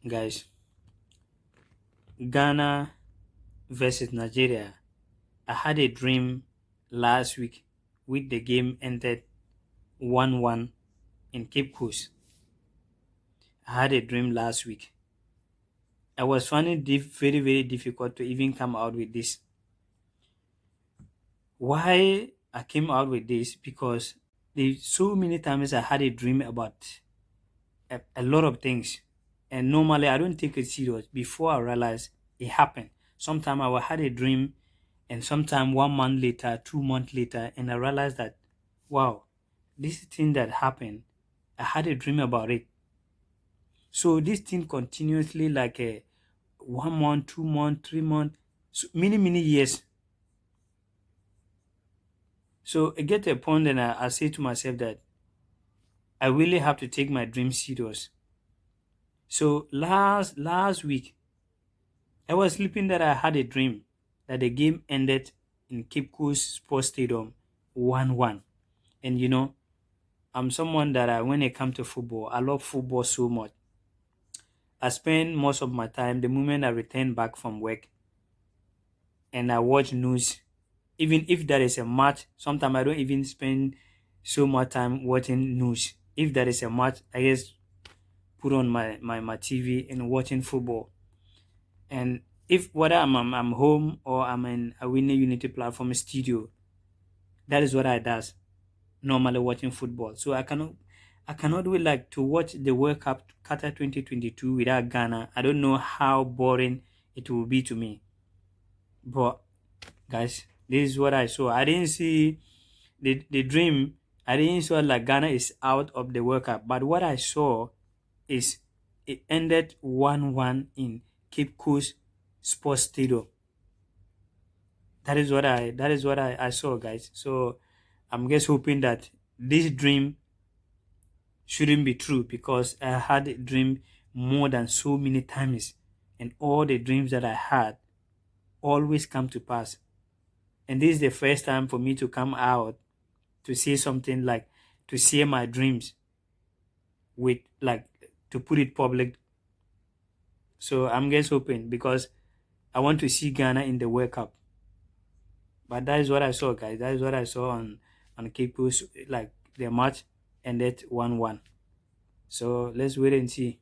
Guys, Ghana versus Nigeria. I had a dream last week with the game ended 1-1 in Cape Coast. I had a dream last week. I was finding it very, very difficult to even come out with this. Why I came out with this? Because there's so many times I had a dream about a lot of things. And normally I don't take it serious before I realize it happened. Sometimes I will had a dream and sometime 1 month later, 2 months later, and I realized that wow, this thing that happened, I had a dream about it. So this thing continuously like a 1 month, 2 months, 3 months, so many years. So I get to a point and I say to myself that I really have to take my dream serious. So last week I was sleeping that I had a dream that the game ended in Cape Coast Sports Stadium 1-1. And I'm someone that when it comes to football, I love football so much. I spend most of my time the moment I return back from work and I watch news. Even if there is a match, sometimes I don't even spend so much time watching news. If there is a match, I just put on my TV and watching football. And if whether I'm home or I'm in Awini Unity platform studio, that is what I does normally watching football. So I cannot wait like to watch the World Cup Qatar 2022 without Ghana. I don't know how boring it will be to me. But guys, this is what I saw. I didn't see the dream. I didn't saw like Ghana is out of the World Cup. But what I saw is it ended 1-1 in Cape Coast Sports Stadium. That is what I saw, guys. So I'm just hoping that this dream shouldn't be true because I had a dream more than so many times, and all the dreams that I had always come to pass. And this is the first time for me to come out to say something like to share my dreams with like to put it public. So I'm just hoping because I want to see Ghana in the World Cup. But that is what I saw, guys. That is what I saw on Cape Coast. Like the match ended 1-1. So let's wait and see.